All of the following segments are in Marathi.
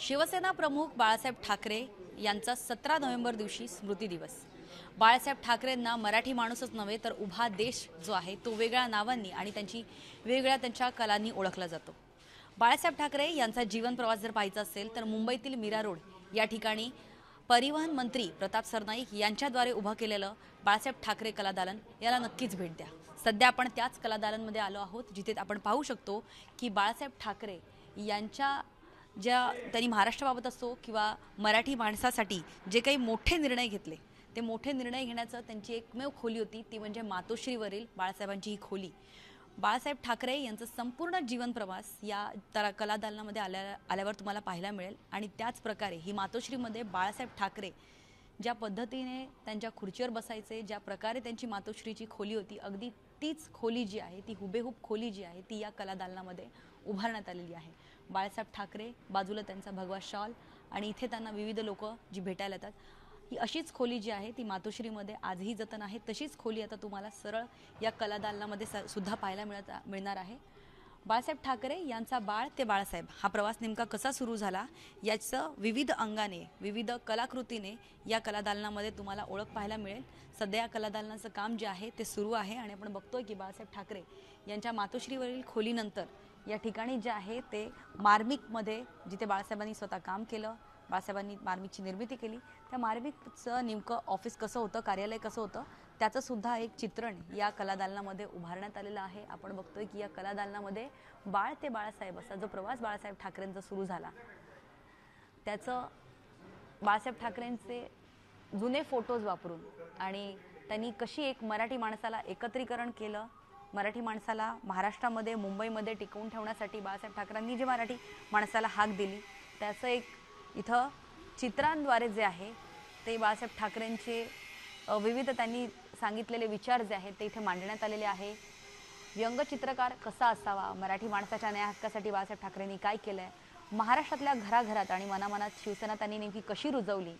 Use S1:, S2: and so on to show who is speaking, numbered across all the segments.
S1: शिवसेना प्रमुख बाळासाहेब ठाकरे यांचा 17 नोव्हेंबर दिवशी स्मृती दिवस। बाळासाहेब ठाकरेंना मराठी माणूसच नव्हे तर उभा देश जो आहे तो वेगळ्या नावांनी आणि त्यांच्या कलांनी ओळखला जातो। बाळासाहेब ठाकरे यांचा जीवन प्रवास जर पाहायचा असेल तर मुंबईतील मीरा रोड या ठिकाणी परिवहन मंत्री प्रताप सरनाईक यांच्याद्वारे उभा केलेलं बाळासाहेब ठाकरे कलादालन याला नक्कीच भेट द्या। सध्या आपण त्याच कलादालनमध्ये आलो आहोत जिथे आपण पाहू शकतो की बाळासाहेब ठाकरे यांच्या त्यांनी महाराष्ट्राबाबत असो किंवा मराठी माणसासाठी जे काही मोठे निर्णय घेतले ते मोठे निर्णय घेण्याचं त्यांची एकमेव खोली होती ती म्हणजे मातोश्रीवरील बाळासाहेबांची ही खोली। बाळासाहेब ठाकरे यांचा संपूर्ण जीवन प्रवास या कलादालनामध्ये आल्यावर तुम्हाला पाहायला मिळेल आणि त्याच प्रकारे ही मातोश्रीमध्ये बाळासाहेब ठाकरे ज्या पद्धतीने त्यांच्या खुर्चीवर बसायचे, ज्या प्रकारे त्यांची मातोश्रीची खोली होती, अगदी तीच खोली जी आहे ती हुबेहूब खोली जी आहे ती या कलादालनामध्ये उभारण्यात आलेली आहे। बाळासाहेब ठाकरे बाजूला त्यांचा भगवा शॉल आणि इथे त्यांना विविध लोक जी भेटायला येतात, ही अशीच खोली जी आहे ती मातोश्रीमध्ये आजही जतन आहे। तशीच खोली आता तुम्हाला सरळ या कलादालनामध्ये सुद्धा पाहायला मिळणार आहे। बाळासाहेब ठाकरे यांचा बाळ ते बाळासाहेब हा प्रवास नेमका कसा सुरू झाला याचं विविध अंगाने विविध कलाकृतीने या कलादालनामध्ये तुम्हाला ओळख पाहायला मिळेल। सध्या या कलादालनाचं काम जे आहे ते सुरू आहे आणि आपण बघतोय की बाळासाहेब ठाकरे यांच्या मातोश्रीवरील खोलीनंतर या ठिकाणी जे आहे ते मार्मिकमध्ये जिथे बाळासाहेबांनी स्वतः काम केलं, बाळासाहेबांनी मार्मिकची निर्मिती केली, त्या मार्मिकचं नेमकं ऑफिस कसं होतं, कार्यालय कसं होतं त्याचं सुद्धा एक चित्रण या कलादालनामध्ये उभारण्यात आलेलं आहे। आपण बघतोय की या कलादालनामध्ये बाळ ते बाळासाहेब असा जो प्रवास बाळासाहेब ठाकरेंचा सुरू झाला त्याचं बाळासाहेब ठाकरेंचे जुने फोटोज वापरून आणि त्यांनी कशी एक मराठी माणसाला एकत्रीकरण केलं, मराठी माणसाला महाराष्ट्रामध्ये मुंबईमध्ये टिकवून ठेवण्यासाठी बाळासाहेब ठाकरेंनी जे मराठी माणसाला हाक दिली त्याचं एक इथं चित्रांद्वारे जे आहे ते बाळासाहेब ठाकरेंचे विविध त्यांनी सांगितलेले विचार जे आहेत ते इथे मांडण्यात आलेले आहे। व्यंगचित्रकार कसा असावा, मराठी माणसाच्या न्याय हक्कासाठी बाळासाहेब ठाकरेंनी काय केलंय, महाराष्ट्रातल्या घराघरात आणि मनामनात शिवसेना त्यांनी नेमकी कशी रुजवली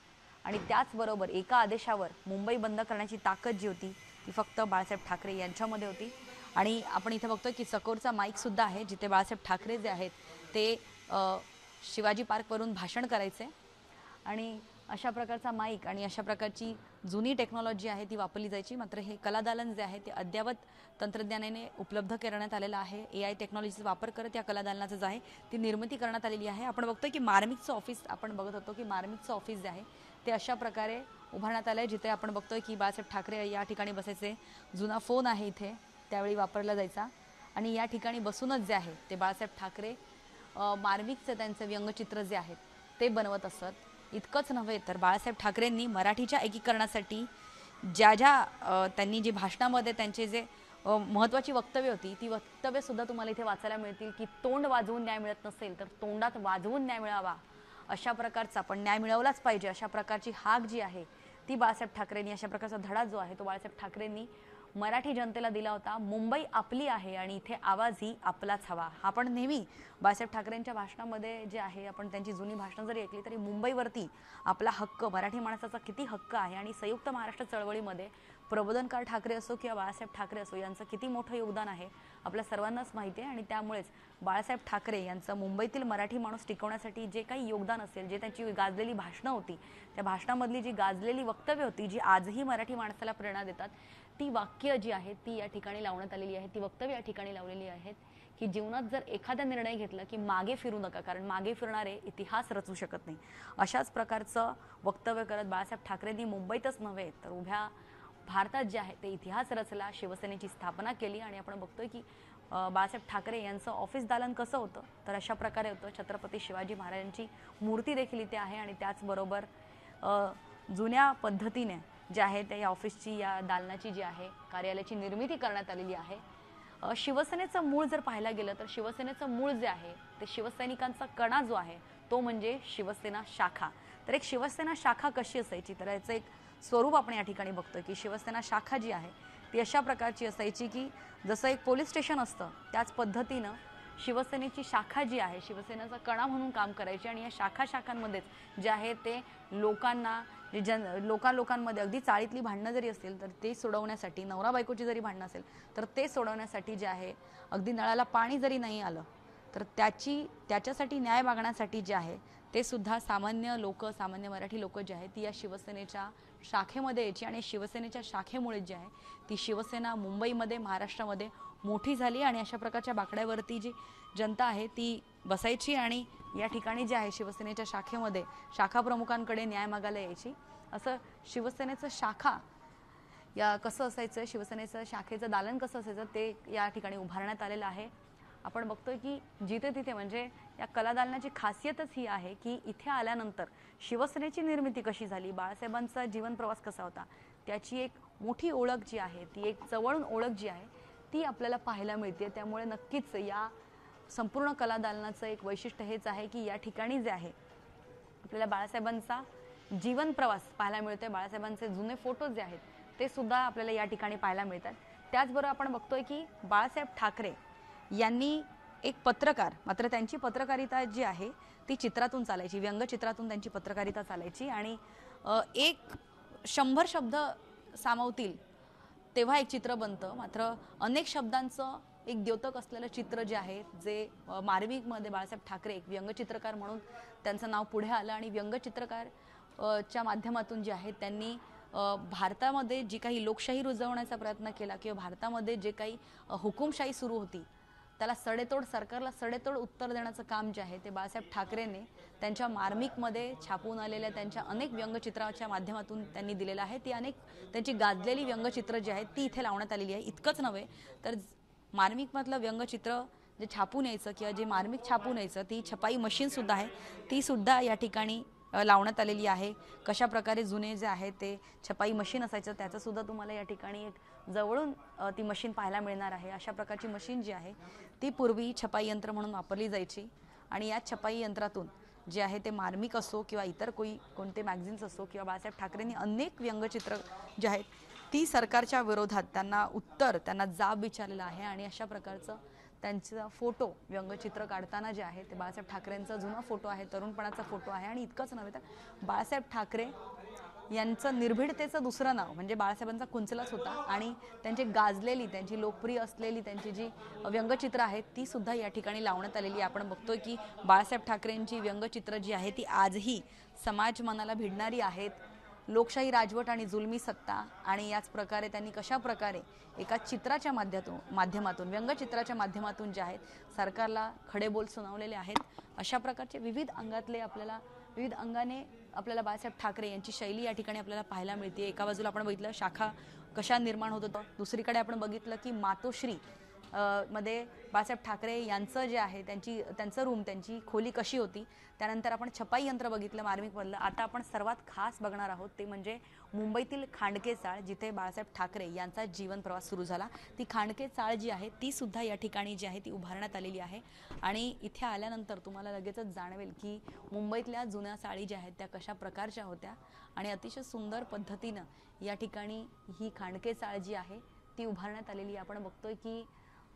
S1: आणि त्याचबरोबर एका आदेशावर मुंबई बंद करण्याची ताकद जी होती ती फक्त बाळासाहेब ठाकरे यांच्यामध्ये होती। आणि आपण इथे बघतोय की सकोरचा माईक सुद्धा आहे जिथे बाळासाहेब ठाकरे जे आहेत ते शिवाजी पार्कवरून भाषण करायचे आणि अशा प्रकारचा माईक आणि अशा प्रकारची जुनी टेक्नॉलॉजी आहे ती वापरली जायची। मात्र हे कलादालन जे आहे ते अद्ययावत तंत्रज्ञानाने उपलब्ध करण्यात आलेलं आहे। AI टेक्नॉलॉजीचा वापर करत या कलादालनाचं जे आहे ती निर्मिती करण्यात आलेली आहे। आपण बघतोय की मार्मिकचं ऑफिस आपण बघत होतो की मार्मिकचं ऑफिस जे आहे ते अशा प्रकारे उभारण्यात आलं आहे जिथे आपण बघतोय की बाळासाहेब ठाकरे या ठिकाणी बसायचे, जुना फोन आहे इथे त्यावेळी वापरला जायचा आणि या ठिकाणी बसूनच जे आहे ते बाळासाहेब ठाकरे मार्मिकचं त्यांचं व्यंगचित्र जे आहेत ते बनवत असत। इतकंच नव्हे तर बाळासाहेब ठाकरेंनी मराठीच्या एकीकरणासाठी त्यांनी जी भाषणामध्ये त्यांचे जे महत्त्वाची वक्तव्य होती ती वक्तव्य सुद्धा तुम्हाला इथे वाचायला मिळतील की तोंड वाजवून न्याय मिळत नसेल तर तोंडात वाजवून न्याय मिळावा, अशा प्रकारचा पण न्याय मिळवलाच पाहिजे अशा प्रकारची हाक जी आहे ती बाळासाहेब ठाकरेंनी, अशा प्रकारचा धडा जो आहे तो बाळासाहेब ठाकरेंनी मराठी जनतेला दिला होता। मुंबई आपली आहे आणि इथे आवाजही आपलाच हवा। आपण नेहमी बाळासाहेब ठाकरेंच्या भाषणामध्ये जे आहे आपण त्यांची जुनी भाषणं जरी ऐकली तरी मुंबईवरती आपला हक्क, मराठी माणसाचा किती हक्क आहे आणि संयुक्त महाराष्ट्र चळवळीमध्ये प्रबोधनकार ठाकरे असो किंवा बाळासाहेब ठाकरे असो यांचं किती मोठं योगदान आहे आपल्या सर्वांनाच माहिती आहे। आणि त्यामुळेच बाळासाहेब ठाकरे यांचं मुंबईतील मराठी माणूस टिकवण्यासाठी जे काही योगदान असेल, जे त्यांची गाजलेली भाषणं होती, त्या भाषणामधली जी गाजलेली वक्तव्य होती जी आजही मराठी माणसाला प्रेरणा देतात, ती वाक्य जी आहेत ती या ठिकाणी लावण्यात आलेली आहे, ती वक्तव्य या ठिकाणी लावलेली आहेत की जीवनात जर एखादा निर्णय घेतला की मागे फिरू नका, कारण मागे फिरणारे इतिहास रचू शकत नाही। अशाच प्रकारचं वक्तव्य करत बाळासाहेब ठाकरेंनी मुंबईतच नव्हे तर उभ्या भारतात जे आहे ते इतिहास रचला, शिवसेनेची स्थापना केली। आणि आपण बघतोय की बाळासाहेब ठाकरे यांचं ऑफिस दालन कसं होतं तर अशा प्रकारे होतं। छत्रपती शिवाजी महाराजांची मूर्ती देखील इथे आहे आणि त्याचबरोबर जुन्या पद्धतीने जे आहे ते या ऑफिसची, या दालनाची जी आहे कार्यालयाची निर्मिती करण्यात आलेली आहे। शिवसेनेचं मूळ जर पाहायला गेलं तर शिवसेनेचं मूळ जे आहे ते शिवसैनिकांचा कणा जो आहे तो म्हणजे शिवसेना शाखा। तर एक शिवसेना शाखा कशी असायची तर याचं एक स्वरूप आपण या ठिकाणी बघतोय की शिवसेना शाखा जी आहे ती अशा प्रकारची असायची की जसं एक पोलीस स्टेशन असतं त्याच पद्धतीनं शिवसेनेची शाखा जी आहे शिवसेनेचा कणा म्हणून काम करायची आणि या शाखांमध्येच जे आहे ते लोकांना लोकांमध्ये अगदी चाळीतली भांडणं जरी असेल तर ते सोडवण्यासाठी, नवरा बायकोची जरी भांडणं असेल तर ते सोडवण्यासाठी जे आहे अगदी नळाला पाणी जरी नाही आलं तर त्याच्यासाठी न्याय मागण्यासाठी जे आहे ते सुद्धा सामान्य लोक, सामान्य मराठी लोक जे आहेत ती या शिवसेनेच्या शाखेमध्ये यायची आणि शिवसेनेच्या शाखेमुळे जे आहे ती शिवसेना मुंबईमध्ये, महाराष्ट्रामध्ये मोठी झाली आणि अशा प्रकारच्या बाकड्यावरती जी जनता आहे ती बसायची आणि या ठिकाणी जे आहे शिवसेनेच्या शाखेमध्ये शाखा प्रमुखांकडे न्याय मागायला यायची। असं शिवसेनेचं शाखा या कसं असायचं, शिवसेनेचं शाखेचं दालन कसं असायचं ते या ठिकाणी उभारण्यात आलेलं आहे। आपण बघतोय की जिथे तिथे म्हणजे या कला दालनाची खासियतच ही आहे की इथे आल्यानंतर शिवसेनेची निर्मिती कशी झाली, बाळासाहेबांचा जीवन प्रवास कसा होता, त्याची एक मोठी ओळख जी आहे ती एक जवळून ओळख जी आहे ती आपल्याला पाहायला मिळते। त्यामुळे नक्कीच या संपूर्ण कला दालनाचं एक वैशिष्ट्य हेच आहे की या ठिकाणी जे आहे आपल्याला बाळासाहेबांचा जीवन प्रवास पाहायला मिळतोय। बाळासाहेबांचे जुने फोटो जे आहेत ते सुद्धा आपल्याला या ठिकाणी पाहायला मिळतात। त्याचबरोबर आपण बघतोय की बाळासाहेब ठाकरे यांनी एक पत्रकार, मात्र त्यांची पत्रकारिता जी आहे ती चित्रातून चालायची, व्यंगचित्रातून त्यांची पत्रकारिता चालायची आणि 100 शब्द सामावतील तेव्हा एक चित्र बनतं। मात्र अनेक शब्दांचं एक द्योतक असलेलं चित्र जे आहे जे मार्मिकमध्ये बाळासाहेब ठाकरे एक व्यंगचित्रकार म्हणून त्यांचं नाव पुढे आलं आणि व्यंगचित्रकार च्या माध्यमातून जे आहे त्यांनी भारतामध्ये जी काही लोकशाही रुजवण्याचा प्रयत्न केला किंवा भारतामध्ये जे काही हुकुमशाही सुरू होती त्याला सडेतोड, सरकारला सडेतोड उत्तर देण्याचं काम जे आहे ते बाळासाहेब ठाकरेंनी त्यांच्या मार्मिकमध्ये छापून आलेल्या त्यांच्या अनेक व्यंगचित्राच्या माध्यमातून त्यांनी दिलेलं आहे। ती अनेक त्यांची गाजलेली व्यंगचित्र जी आहेत ती इथे लावण्यात आलेली आहे। इतकंच नव्हे तर मार्मिकमधलं व्यंगचित्र जे छापून यायचं किंवा जे मार्मिक छापून यायचं ती छपाई मशीन सुद्धा आहे, ती सुद्धा या ठिकाणी लावण्यात आलेली आहे। कशा प्रकारे जुने जे आहे ते छपाई मशीन असायचं त्याचं सुद्धा तुम्हाला या ठिकाणी एक जवळून ती मशीन पाहायला मिळणार आहे। अशा प्रकारची मशीन जी आहे ती पूर्वी छपाई यंत्र म्हणून वापरली जायची आणि या छपाई यंत्रातून जे आहे ते मार्मिक असो किंवा इतर कोणते मॅगझिन्स असो किंवा बाळासाहेब ठाकरेंनी अनेक व्यंगचित्र जे आहेत ती सरकारच्या विरोधात त्यांना जाब विचारलेला आहे आणि अशा प्रकारचं त्यांचा फोटो व्यंगचित्र काढताना जे आहे ते बाळासाहेब ठाकरेंचा जुना फोटो आहे, तरुणपणाचा फोटो आहे। आणि इतकंच नव्हे तर बाळासाहेब ठाकरे यांचं निर्भीडतेचं दुसरं नाव म्हणजे बाळासाहेबांचा कुंचलाच होता आणि त्यांची गाजलेली, त्यांची लोकप्रिय असलेली त्यांची जी व्यंगचित्र आहेत ती सुद्धा या ठिकाणी लावण्यात आलेली आहे। आपण बघतोय की बाळासाहेब ठाकरेंची व्यंगचित्र जी आहे ती आजही समाज मनाला भिडणारी आहेत। लोकशाही राजवट आणि जुलमी सत्ता आणि याच प्रकारे त्यांनी कशा प्रकारे एका चित्राच्या माध्यमातून व्यंगचित्राच्या माध्यमातून जे आहेत सरकारला खडेबोल सुनावलेले आहेत। अशा प्रकारचे विविध अंगाने आपल्याला बाळासाहेब ठाकरे यांची शैली या ठिकाणी आपल्याला पाहायला मिळते। एका बाजूला आपण बघितलं शाखा कशा निर्माण होत होतं, दुसरीकडे आपण बघितलं की मातोश्री मध्ये बाळासाहेब ठाकरे यांचं जे आहे त्यांचं रूम, त्यांची खोली कशी होती। त्यानंतर आपण छपाई यंत्र बघितलं मार्मिकमधलं। आता आपण सर्वात खास बघणार आहोत ते म्हणजे मुंबईतील खांडके चाळ, जिथे बाळासाहेब ठाकरे यांचा जीवन प्रवास सुरू झाला। ती खांडके चाळ जी आहे ती सुद्धा या ठिकाणी जी आहे ती उभारण्यात आलेली आहे आणि इथे आल्यानंतर तुम्हाला लगेचच जाणवेल की मुंबईतल्या जुन्या चाळी ज्या आहेत त्या कशा प्रकारच्या होत्या आणि अतिशय सुंदर पद्धतीनं या ठिकाणी ही खांडके चाळ जी आहे ती उभारण्यात आलेली आहे। आपण बघतोय की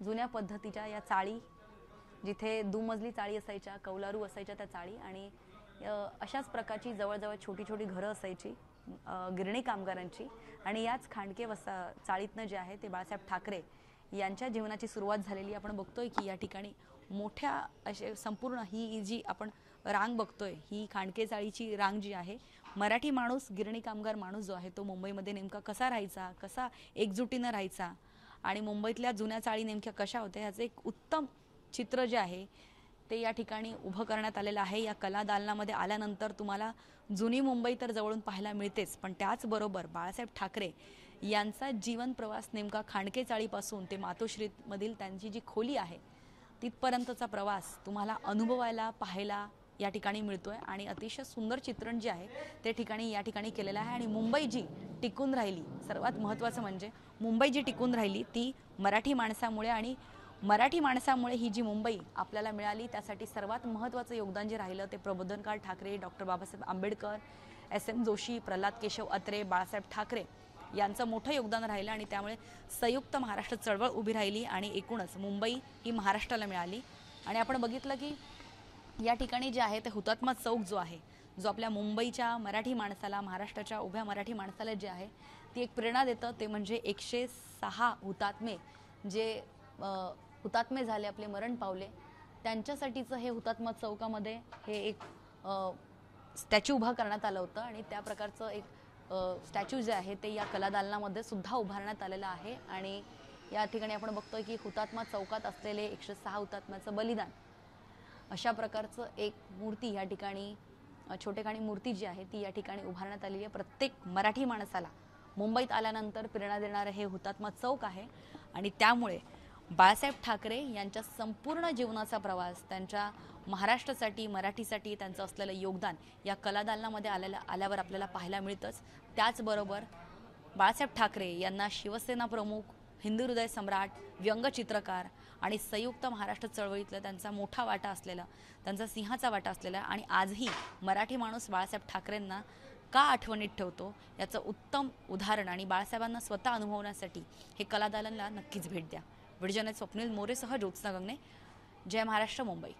S1: जुन्या पद्धतीच्या या चाळी, जिथे दुमजली चाळी असायच्या, कौलारू असायच्या त्या चाळी आणि अशाच प्रकारची जवळजवळ छोटी छोटी घरं असायची गिरणी कामगारांची आणि याच खांडके चाळीतनं जे आहे ते बाळासाहेब ठाकरे यांच्या जीवनाची सुरुवात झालेली। आपण बघतोय की या ठिकाणी मोठ्या असे संपूर्ण ही जी आपण रांग बघतोय ही खांडके चाळीची रांग जी आहे। मराठी माणूस, गिरणी कामगार माणूस जो आहे तो मुंबईमध्ये नेमका कसा राहायचा, कसा एकजुटीनं राहायचा आणि मुंबईतल्या जुन्या चाळी नेमक्या कशा होत्या याचं एक उत्तम चित्र जे आहे ते या ठिकाणी उभं करण्यात आलेलं आहे। या कला दालनामध्ये आल्यानंतर तुम्हाला जुनी मुंबई तर जवळून पाहायला मिळतेच, पण त्याचबरोबर बाळासाहेब ठाकरे यांचा जीवन प्रवास नेमका खांडके चाळीपासून ते मातोश्रीमधील त्यांची जी खोली आहे तिथपर्यंतचा प्रवास तुम्हाला अनुभवायला, पाहायला या ठिकाणी मिळतोय आणि अतिशय सुंदर चित्रण जे आहे ते ठिकाणी या ठिकाणी केलेलं आहे। आणि मुंबई जी टिकून राहिली, सर्वात महत्त्वाचं म्हणजे मुंबई जी टिकून राहिली ती मराठी माणसामुळे आणि मराठी माणसामुळे ही जी मुंबई आपल्याला मिळाली त्यासाठी सर्वात महत्त्वाचं योगदान जे राहिलं ते प्रबोधनकार ठाकरे, डॉक्टर बाबासाहेब आंबेडकर, SM जोशी, प्रल्हाद केशव अत्रे, बाळासाहेब ठाकरे यांचं मोठं योगदान राहिलं आणि त्यामुळे संयुक्त महाराष्ट्र चळवळ उभी राहिली आणि एकूणच मुंबई ही महाराष्ट्राला मिळाली। आणि आपण बघितलं की या ठिकाणी जे आहे ते हुतात्मा चौक जो आहे, जो आपल्या मुंबईच्या मराठी माणसाला, महाराष्ट्राच्या उभ्या मराठी माणसाला जे आहे ती एक प्रेरणा देतं ते म्हणजे 106 हुतात्मे जे हुतात्मे झाले, आपले मरण पावले त्यांच्यासाठीचं हे हुतात्मा चौकामध्ये हे एक स्टॅच्यू उभा करण्यात आलं होतं आणि त्या प्रकारचं एक स्टॅच्यू जे आहे ते या कलादालनामध्ये सुद्धा उभारण्यात आलेलं आहे। आणि या ठिकाणी आपण बघतोय की हुतात्मा चौकात असलेले 106 हुतात्म्याचं बलिदान अशा प्रकारचं एक मूर्ती या ठिकाणी छोटेखानी मूर्ती जी आहे ती या ठिकाणी उभारण्यात आलेली आहे। प्रत्येक मराठी माणसाला मुंबईत आल्यानंतर प्रेरणा देणारं हे हुतात्मा चौक आहे आणि त्यामुळे बाळासाहेब ठाकरे यांच्या संपूर्ण जीवनाचा प्रवास, त्यांच्या महाराष्ट्रासाठी मराठीसाठी त्यांचं असलेलं योगदान या कलादालनामध्ये आल्यावर आपल्याला पाहायला मिळतंच। त्याचबरोबर बाळासाहेब ठाकरे यांना शिवसेना प्रमुख, हिंदू हृदय सम्राट, व्यंगचित्रकार आणि संयुक्त महाराष्ट्र चळवळीतला त्यांचा मोठा वाटा असलेला, त्यांचा सिंहाचा वाटा असलेला आणि आजही मराठी माणूस बाळासाहेब ठाकरेंना का आठवणीत ठेवतो याचं उत्तम उदाहरण आणि बाळासाहेबांना स्वतः अनुभवण्यासाठी हे कलादालनला नक्कीच भेट द्या। व्हिडिओ जर्नलिस्ट स्वप्नील मोरेसह ज्योत्स्ना गंगणे, जय महाराष्ट्र, मुंबई।